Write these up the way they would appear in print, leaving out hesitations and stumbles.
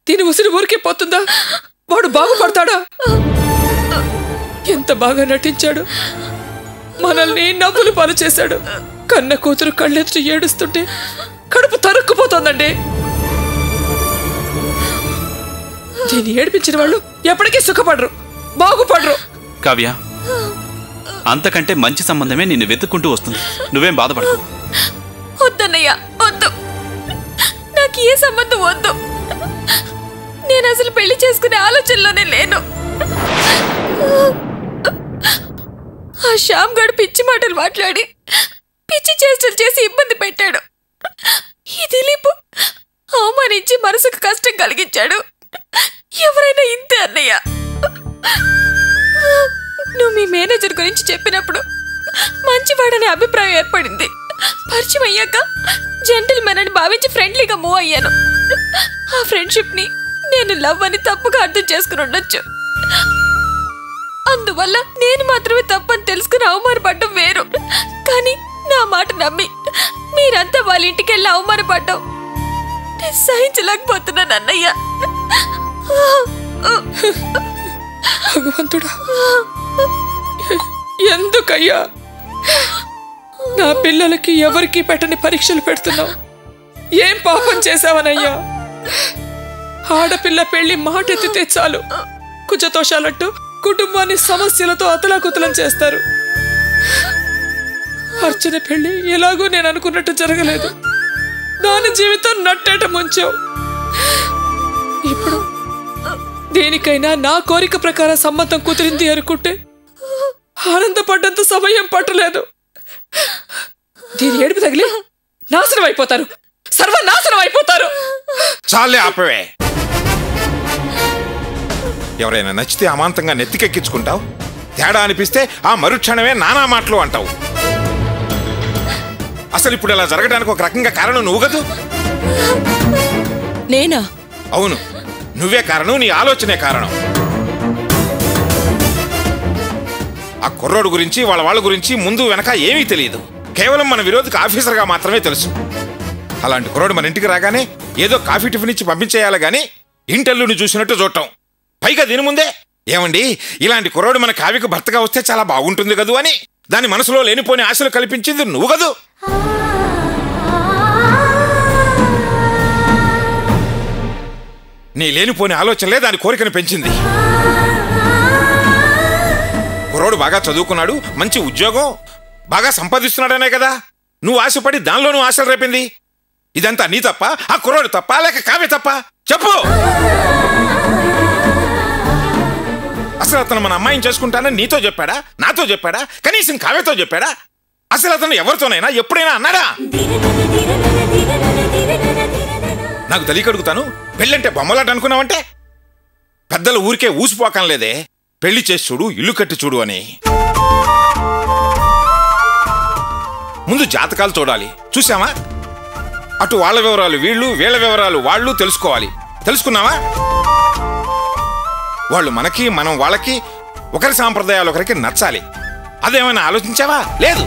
దీని ఉసిరి ఊరికే పోతుందా? వాడు బాగుపడతాడా? ఎంత బాగా నటించాడు, మనల్ని నవ్వులు పాలు చేశాడు. కన్న కూతురు కళ్ళెత్తి ఏడుస్తుంటే కడుపు తరుక్కుపోతోందండి. దీన్ని ఏడిపించిన వాళ్ళు ఎప్పటికీ సుఖపడరు, బాగుపడరు. కావ్య, అంతకంటే మంచి సంబంధమే నిన్ను వెతుక్కుంటూ వస్తుంది. నువ్వేం బాధపడకు. వద్దన్నయ్యా, వద్దు. నాకు ఏ సంబంధం వద్దు. నేను అసలు పెళ్లి చేసుకునే ఆలోచనలోనే లేను. ఆ శ్యామ్ గడు పిచ్చి మాటలు మాట్లాడి పిచ్చి చేష్టలు చేసి ఇబ్బంది పెట్టాడు. ఈ దిలీప్ అవమానించి మనసుకు కష్టం కలిగించాడు. ఎవరైనా ఇంతే అన్నయ్య. నువ్వు మీ మేనేజర్ గురించి చెప్పినప్పుడు మంచివాడనే అభిప్రాయం ఏర్పడింది. పరిచయం అయ్యాక జెంటిల్మెన్ అని భావించి ఫ్రెండ్లీగా మూవ్ అయ్యాను. ఆ ఫ్రెండ్షిప్ ని నేను లవ్ అని తప్పుగా అర్థం చేసుకుని ఉండొచ్చు. అందువల్ల నేను మాత్రమే తప్పని తెలుసుకుని అవమానపడ్డం వేరు. కానీ నా మాట నమ్మి మీరంతా వాళ్ళ ఇంటికి వెళ్ళి అవమానపడ్డం నేను సహించలేకపోతున్నాను అన్నయ్య. భగవంతుడా, ఎందుకయ్యా నా పిల్లలకి ఎవరికి పెట్టని పరీక్షలు పెడుతున్నావు? ఏం పాపం చేశావనయ్యా? ఆడపిల్ల పెళ్లి మాట ఎత్తితే చాలు కుజతోషాలంటూ కుటుంబాన్ని సమస్యలతో అతలాకుతలం చేస్తారు. అర్చన పెళ్లి ఎలాగో నేను అనుకున్నట్టు జరగలేదు. దాని జీవితం నట్టేట ముంచావు. ఇప్పుడు దేనికైనా నా కోరిక ప్రకారం సంబంధం కుదిరింది అనుకుంటే ఆనందపడ్డంత సమయం పట్టలేదు. దీని ఏడుపు తగిలి నాశనం అయిపోతారు, సర్వనాశనం అయిపోతారు. చాలే, ఆపవే. ఎవరైనా నచ్చితే అమాంతంగా నెత్తికెక్కించుకుంటావు. తేడా అనిపిస్తే ఆ మరుక్షణమే నానా మాటలు అంటావు. అసలు ఇప్పుడు ఇలా జరగడానికి ఒక రకంగా కారణం నువ్వు కదూ. నేనా? అవును, నువ్వే కారణం. నీ ఆలోచనే కారణం. ఆ కుర్రోడు గురించి వాళ్ళ గురించి ముందు వెనక ఏమీ తెలియదు. కేవలం మన విరోధికి ఆఫీసర్గా మాత్రమే తెలుసు. అలాంటి కుర్రోడు మన ఇంటికి రాగానే ఏదో కాఫీ టిఫిన్ ఇచ్చి పంపించేయాలి గాని ఇంటల్లుని చూసినట్టు చూడటం. పైగా దీని ముందే ఏమండి ఇలాంటి కుర్రోడు మన కావ్యకు భర్తగా వస్తే చాలా బాగుంటుంది కదూ అని దాని మనసులో లేనిపోని ఆశలు కల్పించింది నువ్వు కదూ. నీ లేనిపోని ఆలోచనలే దాని కోరికను పెంచింది. కుర్రోడు బాగా చదువుకున్నాడు, మంచి ఉద్యోగం, బాగా సంపాదిస్తున్నాడనే కదా నువ్వు ఆశపడి దానిలోనూ ఆశలు రేపింది. ఇదంతా నీ తప్ప, ఆ కుర్రోడు తప్ప, లేక కావ్య తప్ప? చెప్పు. అసలు అతను మన అమ్మాయిని చేసుకుంటానని నీతో చెప్పాడా, నాతో చెప్పాడా, కనీసం కావ్యతో చెప్పాడా? అసలు అతను ఎవరితోనైనా ఎప్పుడైనా అన్నాడా? నాకు తెలియకడుగుతాను, పెళ్ళంటే బొమ్మలాట అనుకున్నావంటే? పెద్దలు ఊరికే ఊసిపోకం లేదే, పెళ్లి చేసి చూడు, ఇల్లు కట్టి చూడు అని. ముందు జాతకాలు చూడాలి, చూసామా? అటు వాళ్ళ వివరాలు వీళ్ళు, వీళ్ళ వివరాలు వాళ్ళు తెలుసుకోవాలి. తెలుసుకున్నావా? వాళ్ళు మనకి, మనం వాళ్ళకి, ఒకరి సాంప్రదాయాలు ఒకరికి నచ్చాలి. అదేమైనా ఆలోచించావా? లేదు.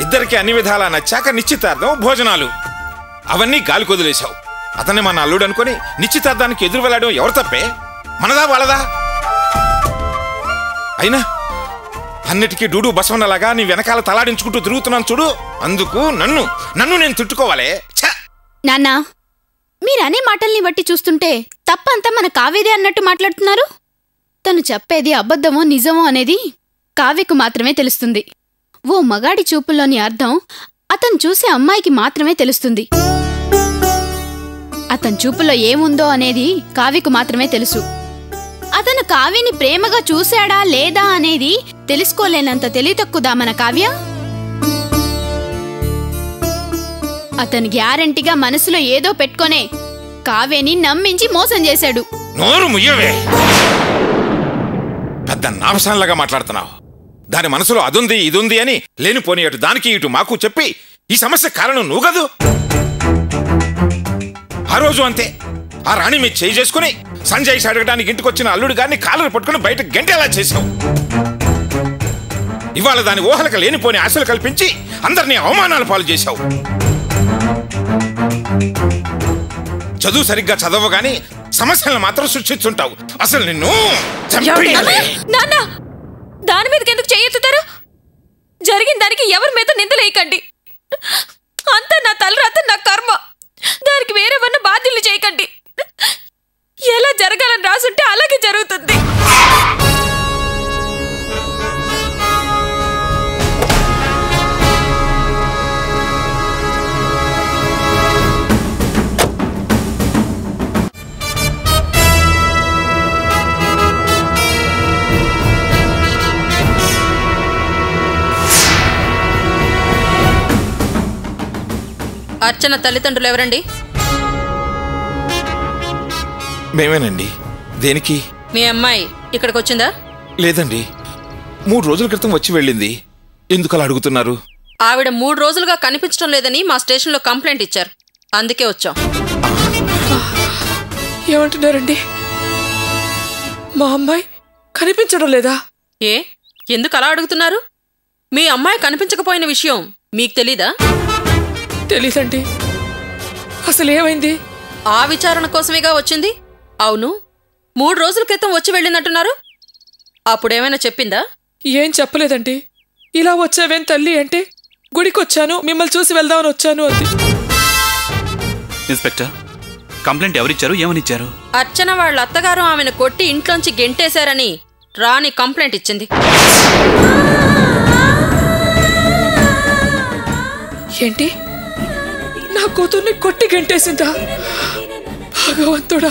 ఇద్దరికి అన్ని విధాలా నచ్చాక నిశ్చితార్థం, భోజనాలు, అవన్నీ గాలి కొదిలేశావు. అతన్ని మన అల్లుడు అనుకుని నిశ్చితార్థానికి ఎదురు వెళ్ళడం ఎవరు తప్పే? మనదా వాళ్ళదా? అయినా అన్నిటికీ డూడు బసవన్నలాగా నీ వెనకాల తలాడించుకుంటూ తిరుగుతున్నాను చూడు, అందుకు నన్ను నేను తిట్టుకోవాలే. నాన్న, మీరనే మాటల్ని బట్టి చూస్తుంటే తప్పంతా మన కావ్యదే అన్నట్టు మాట్లాడుతున్నారు. తను చెప్పేది అబద్ధమో నిజమో అనేది కావ్యకు మాత్రమే తెలుస్తుంది. ఓ మగాడి చూపుల్లోని అర్థం అతను చూసే అమ్మాయికి మాత్రమే తెలుస్తుంది. అతని చూపులో ఏముందో అనేది కావ్యకు మాత్రమే తెలుసు. అతను కావ్యని ప్రేమగా చూశాడా లేదా అనేది తెలుసుకోలేనంత తెలివితక్కువదా మన కావ్య? అతను గ్యారంటీగా మనసులో ఏదో పెట్టుకొనే కావ్యని నమ్మించి మోసం చేశాడు. నోరు ముయ్యవే, పెద్ద నామసాన్లాగా మాట్లాడుతున్నావు. దాని మనసులో అదుంది ఇదుంది అని లేనిపోని అటు దానికి ఇటు మాకు చెప్పి ఈ సమస్య కారణం నువ్వు కదూ. ఆ రోజు అంతే, ఆ రాణి మీద చేయి చేసుకుని సంజయ్ అడగడానికి ఇంటికి వచ్చిన అల్లుడు గారిని కాలర్ పట్టుకుని బయట గంటేలా చేశావు. ఇవాళ దాని ఊహలకు లేనిపోని ఆశలు కల్పించి అందరినీ అవమానాల పాలు చేశావు. చదువు సరిగ్గా చదవ గాని సమస్యలను మాత్రం సృష్టిస్తుంటావు. అసలు నిన్ను చంపేయాలి. నాన్న దాని మీదకి ఎందుకు చేయెత్తుతారు? జరిగిన దానికి ఎవరి మీద నిందలేయకండి. అంతా నా తలరాత, నా కర్మ. దానికి వేరేవన్న బాధ్యులు చేయకండి. ఎలా జరగాలని రాసుంటే అలాగే జరుగుతుంది. అర్చన తల్లిదండ్రులు ఎవరండి? మేమేనండి. దేనికి? మీ అమ్మాయి ఇక్కడికి వచ్చిందా? లేదండి, 3 రోజుల క్రితం వచ్చి వెళ్ళింది. ఎందుకు అలా అడుగుతున్నారు? ఆవిడ 3 రోజులుగా కనిపించడం లేదని మా స్టేషన్లో కంప్లైంట్ ఇచ్చారు. అందుకే వచ్చాం. ఏమంటున్నారండి? మా అమ్మాయి కనిపించడం లేదా? ఏ ఎందుకు అలా అడుగుతున్నారు? మీ అమ్మాయి కనిపించకపోయిన విషయం మీకు తెలీదా? తెలీదండి. అసలు ఏమైంది? ఆ విచారణ కోసమేగా వచ్చింది. అవును, 3 రోజుల క్రితం వచ్చి వెళ్ళినట్టున్నారు. అప్పుడేమైనా చెప్పిందా? ఏం చెప్పలేదండి. ఇలా వచ్చావేం తల్లి అంటే గుడికొచ్చాను, మిమ్మల్ని చూసి వెళ్దామని వచ్చాను అంది. ఇన్స్పెక్టర్, కంప్లైంట్ ఎవరిచ్చారు, ఏమనిచ్చారు? అర్చన వాళ్ళ అత్తగారు ఆమెను కొట్టి ఇంట్లోంచి గెంటేశారని రాణి కంప్లైంట్ ఇచ్చింది. ఏంటి? నా కూతుర్ని కొట్టి గంటేసిందా? భగవంతుడా,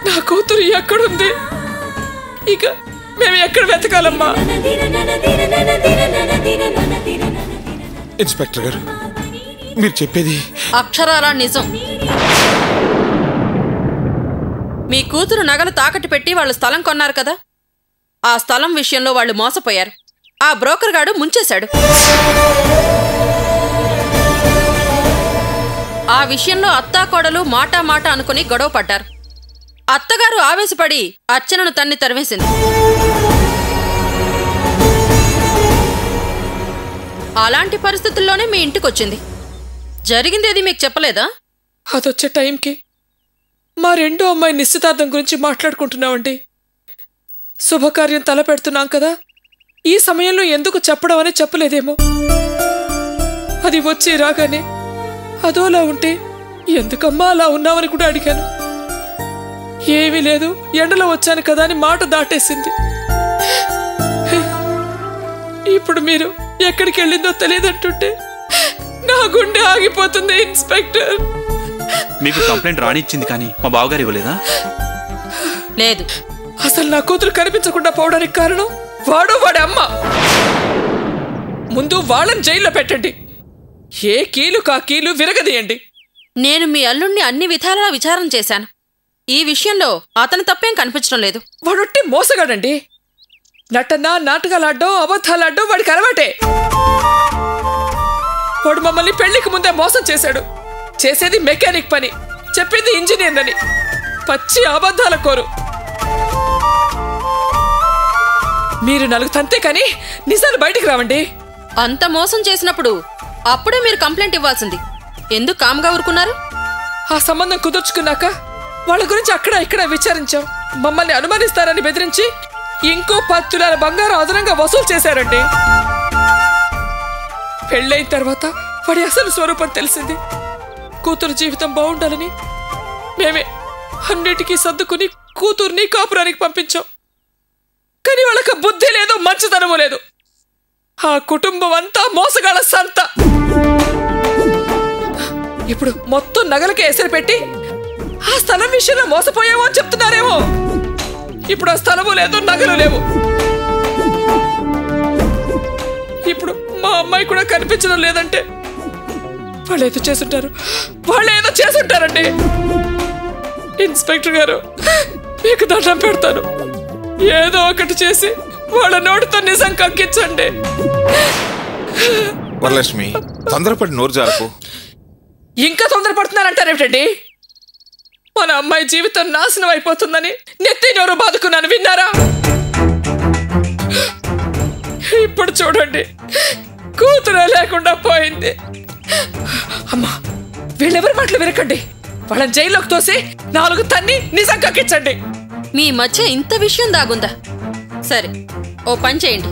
నా కూతురు ఎక్కడుంది? ఇక మేము ఎక్కడ వెతకాలమ్మా? ఇన్స్పెక్టర్ గారు, మీరు చెప్పేది అక్షరాలా నిజం. మీ కూతురు నగలు తాకట్టు పెట్టి వాళ్ళు స్థలం కొన్నారు కదా, ఆ స్థలం విషయంలో వాళ్ళు మోసపోయారు. ఆ బ్రోకర్ గాడు ముంచేశాడు. ఆ విషయంలో అత్తాకోడలు మాట అనుకుని గొడవ పడ్డారు. అత్తగారు ఆవేశపడి అర్చనను తన్ని తరివేసింది. అలాంటి పరిస్థితుల్లోనే మీ ఇంటికొచ్చింది. జరిగిందేది మీకు చెప్పలేదా? అదొచ్చే టైంకి మా రెండో అమ్మాయి నిశ్చితార్థం గురించి మాట్లాడుకుంటున్నామండి. శుభకార్యం తలపెడుతున్నాం కదా, ఈ సమయంలో ఎందుకు చెప్పడం అని చెప్పలేదేమో. అది వచ్చి రాగానే అదోలా ఉంటే ఎందుకమ్మా అలా ఉన్నామని కూడా అడిగాను. ఏమీ లేదు, ఎండలో వచ్చాను కదా అని మాట దాటేసింది. ఇప్పుడు మీరు ఎక్కడికి వెళ్ళిందో తెలియదంటుంటే నా గుండె ఆగిపోతుంది. ఇన్స్పెక్టర్, మీకు కంప్లైంట్ రానిచ్చింది కానీ మా బావగారు ఇవ్వలేదా? లేదు. అసలు నా కూతురు కనిపించకుండా పోవడానికి కారణం వాడి అమ్మ. ముందు వాళ్ళని జైల్లో పెట్టండి. ఏ కీలు కా కీలు విరగదీయండి. నేను మీ అల్లుణ్ణి అన్ని విధాలా విచారణ చేశాను. ఈ విషయంలో అతను తప్పేం కనిపించడం లేదు. వాడొట్టి మోసగాడండి. నటన, నాటకాలాడ్డం, అబద్ధాలాడ్డం వాడికి అలవాటే. వాడు మమ్మల్ని పెళ్లికి ముందే మోసం చేశాడు. చేసేది మెకానిక్ పని, చెప్పింది ఇంజనీర్ అని. పచ్చి అబద్ధాల కోరు. మీరు నలుగు తంతే కానీ నిజాలు బయటికి రావండి. అంత మోసం చేసినప్పుడు అప్పుడే మీరు కంప్లైంట్ ఇవ్వాల్సింది. ఎందుకు కామ్గా ఊరుకున్నారు? ఆ సంబంధం కుదుర్చుకున్నాక వాళ్ళ గురించి అక్కడ ఇక్కడ విచారించాం. మమ్మల్ని అనుమానిస్తారని బెదిరించి ఇంకో 10 తులాల బంగారం అదనంగా వసూలు చేశారండి. పెళ్ళైన తర్వాత వాడి అసలు స్వరూపం తెలిసింది. కూతురు జీవితం బాగుండాలని మేమే అన్నిటికీ సర్దుకుని కూతుర్ని కాపురానికి పంపించాం. కానీ వాళ్ళకి బుద్ధి లేదు, మంచితనము లేదు. ఆ కుటుంబం అంతా మోసగాళ్ళ సంత. ఇప్పుడు మొత్తం నగలకే ఎసరు పెట్టి ఆ స్థలం విషయంలో మోసపోయామో అని చెప్తున్నారేమో. ఇప్పుడు ఆ స్థలము లేదు, నగలు లేవు. ఇప్పుడు మా అమ్మాయి కూడా కనిపించడం లేదంటే వాళ్ళేదో చేసుంటారండి. ఇన్స్పెక్టర్ గారు, మీకు దండం పెడతాను. ఏదో ఒకటి చేసి వాళ్ళ నోటితో నిజం కక్కించండి. వరలక్ష్మి, తొందరపడి నోరు జారకు. ఇంకా తొందరపడుతున్నారంటారేమిటండి? మన అమ్మాయి జీవితం నాశనం అయిపోతుందని నెత్తి నోరు బాదుకున్నాను, విన్నారా? ఇప్పుడు చూడండి, కూతురు లేకుండా పోయింది. అమ్మా, వీళ్ళెవరి మాటలు వినకండి. వాళ్ళని జైల్లోకి తోసి 4 తన్ని నిజం కక్కించండి. మీ మధ్య ఇంత విషయం దాగుందా? సరే, ఓ పని చేయండి.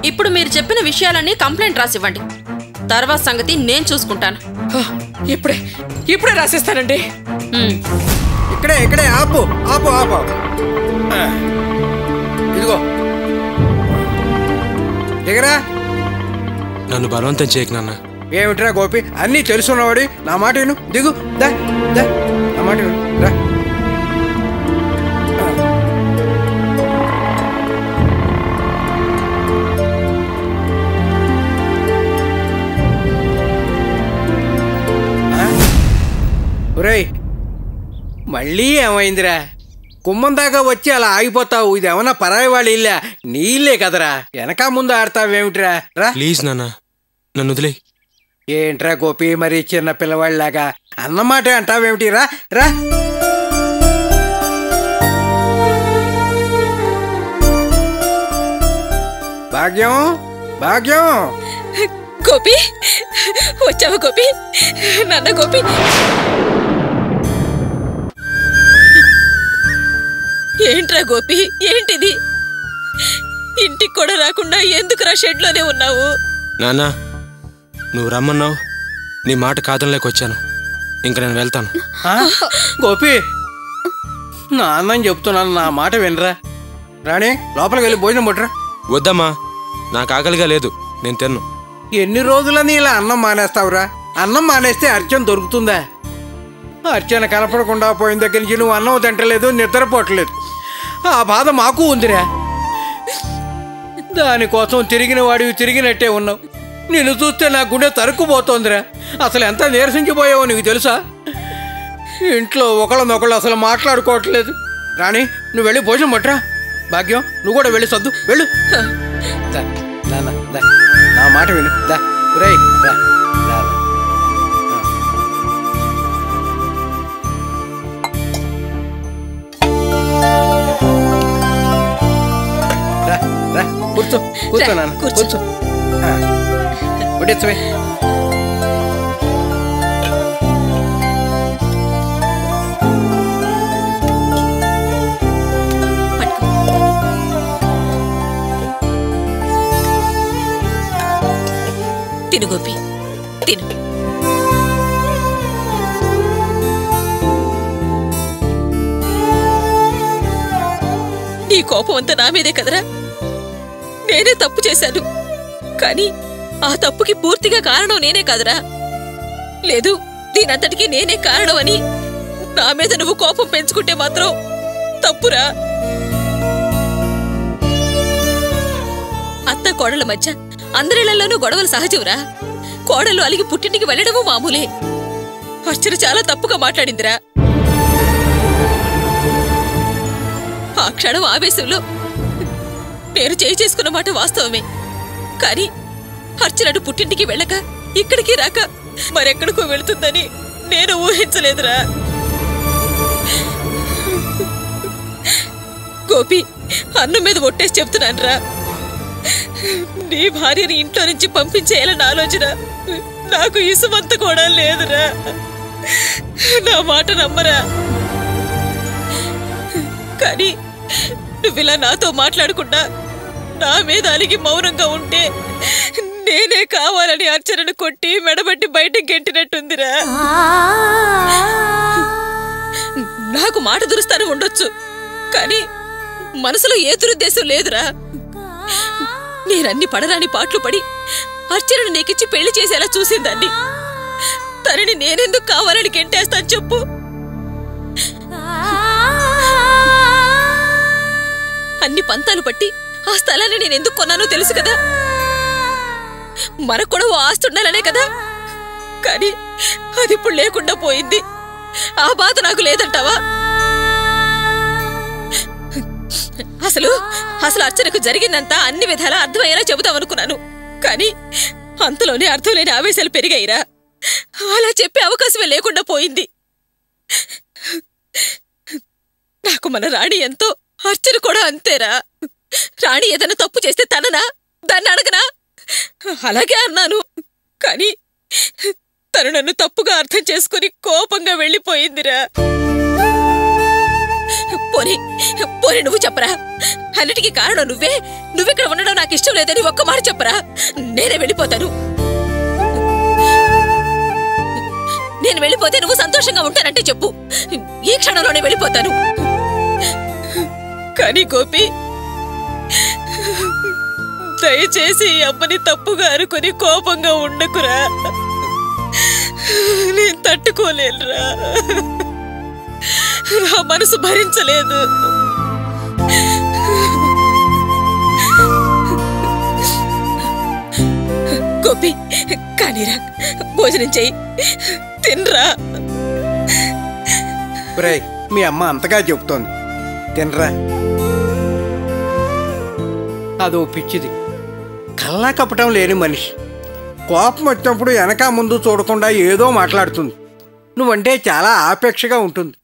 ఇప్పుడు మీరు చెప్పిన విషయాలన్నీ కంప్లైంట్ రాసివ్వండి. తర్వాత సంగతి నేను చూసుకుంటాను. ఇప్పుడే రాసిస్తానండి. ఇక్కడే ఆపు ఆపు ఆపు. ఇదిగో దిగరా. నన్ను బలవంతం చేయకు నాన్న. ఏమిట్రా గోపి, అన్నీ తెలుసున్నవాడి, నా మాట విను. దిగు, దా దా, నా మాట విను, రా. ఒరేయ్, మళ్ళీ ఏమైందిరా? కుమ్మం దాకా వచ్చి అలా ఆగిపోతావు. ఇది ఏమన్నా పరాయి వాళ్ళ ఇల్లా? నీ ఇల్లే కదరా. వెనక ముందు ఆడతావేమిట్రా? రా ప్లీజ్ నాన్న, నన్ను వదిలే. ఏంట్రా గోపి, మరి చిన్న పిల్లవాళ్ళలాగా అన్నమాట అంటావేమిటి? రా రా. భాగ్యం, భాగ్యం. గోపి, వచ్చావా గోపి? నాన్న గోపి, ఏంట్రా గోపి, ఏంటిది? ఇంటికి కూడా రాకుండా ఎందుకురా షెడ్లోనే ఉన్నావు? నాన్న, నువ్వు రమ్మన్నావు, నీ మాట కాదనలేకొచ్చాను. ఇంక నేను వెళ్తాను. గోపి, నా అన్నం చెప్తున్నాను, నా మాట వినరా. రాణి, లోపలికి వెళ్ళి భోజనం పట్టురా. వద్దమ్మా, నాకు ఆకలిగా లేదు, నేను తిన్ను. ఎన్ని రోజులని ఇలా అన్నం మానేస్తావురా? అన్నం మానేస్తే అర్చన దొరుకుతుందా? అర్చన కనపడకుండా పోయిన దగ్గర నుంచి నువ్వు అన్నం తింటలేదు, నిద్రపోవట్లేదు. ఆ బాధ మాకు ఉందిరా. దానికోసం తిరిగిన వాడివి తిరిగినట్టే ఉన్నావు. నిన్ను చూస్తే నా గుండె తరుక్కుపోతోందిరా. అసలు ఎంత నీరసించిపోయావో నీకు తెలుసా? ఇంట్లో ఒకళ్ళనొకళ్ళు అసలు మాట్లాడుకోవట్లేదు. రాణి, నువ్వు వెళ్ళి భోజనం పట్టురా. భాగ్యం, నువ్వు కూడా వెళ్ళి సర్దు, వెళ్ళు. నా మాట విను, దా. రేయ్, రా. కూర్చో కూర్చో నాన్న, కూర్చో. వడ్డించవే. తిను గోపి, తిను. నీ కోపం అంతా నా మీదే కదరా. నేనే తప్పు చేశాను, కానీ ఆ తప్పుకి పూర్తిగా కారణం నేనే కాదురా. లేదు, దీనంతటికీ నేనే కారణం అని నా మీద నువ్వు కోపం పెంచుకుంటే మాత్రం తప్పురా. అత్త కోడళ్ళ మధ్య అందరిళ్లలోనూ గొడవలు సహజంరా. కోడళ్ళు అలిగి పుట్టింటికి వెళ్ళడము మామూలే. అర్చన చాలా తప్పుగా మాట్లాడిందిరా. ఆ క్షణం ఆవేశంలో నేను చేసుకున్న మాట వాస్తవమే, కానీ అర్చనడు పుట్టింటికి వెళ్ళక ఇక్కడికి రాక మరెక్కడికో వెళుతుందని నేను ఊహించలేదురా. గోపి, అన్నం మీద ఒట్టేసి చెప్తున్నానురా, నీ భార్యని ఇంట్లో నుంచి పంపించేయాలని ఆలోచన నాకు ఇసుమంత కూడా లేదురా. నా మాట నమ్మరా. కానీ నువ్విలా నాతో మాట్లాడకుండా నా మీద అలిగి మౌనంగా ఉంటే నేనే కావాలని అర్చనను కొట్టి మెడబట్టి బయటకు గెంటినట్టుందిరా. నాకు మాట దురుస్తాను ఉండొచ్చు, కానీ మనసులో ఏ దురుద్దేశం లేదురా. నేనన్ని పడరాని పాటలు పడి అర్చనను నీకిచ్చి పెళ్లి చేసేలా చూసిందాన్ని. తనని నేనెందుకు కావాలని గెంటేస్తాను చెప్పు? అన్ని పంతాలు పట్టి ఆ స్థలాన్ని నేనెందుకు కొన్నానో తెలుసు కదా. మనకు కూడా ఓ ఆస్తి ఉండాలనే కదా. కానీ అది ఇప్పుడు లేకుండా పోయింది. ఆ బాధ నాకు లేదంటావా? అసలు అర్చనకు జరిగిందంతా అన్ని విధాలా అర్థమయ్యేలా చెబుతామనుకున్నాను, కానీ అంతలోనే అర్థం లేని ఆవేశాలు పెరిగాయిరా. అలా చెప్పే అవకాశమే లేకుండా పోయింది. నాకు మన రాణి ఎంతో, అర్చన కూడా అంతేరా. రాణి ఏదైనా తప్పు చేస్తే తననా, దాన్ని అడగనా? అలాగే అన్నాను, కానీ తను నన్ను తప్పుగా అర్థం చేసుకుని కోపంగా వెళ్ళిపోయిందిరా. పోనీ పోనీ నువ్వు చెప్పరా, అన్నిటికీ కారణం నువ్వే. నువ్విక్కడ ఉండడం నాకు ఇష్టం లేదని ఒక్క మాట చెప్పరా, నేనే వెళ్ళిపోతాను. నేను వెళ్ళిపోతే నువ్వు సంతోషంగా ఉంటానంటే చెప్పు, ఈ క్షణంలోనే వెళ్ళిపోతాను. కానీ గోపి, దయచేసి ఈ అమ్మని తప్పుగా అనుకుని కోపంగా ఉండకురా. నేను తట్టుకోలేనురా, నా మనసు భరించలేదు. గోపి కానీరా, భోజనం చెయ్యి, తినరా. మీ అమ్మ అంతగా చెబుతోంది, తినరా. అదో పిచ్చిది, కల్లా కపటం లేని మనిషి. కోపం వచ్చినప్పుడు వెనక ముందు చూడకుండా ఏదో మాట్లాడుతుంది. నువ్వంటే చాలా ఆపేక్షగా ఉంటుంది.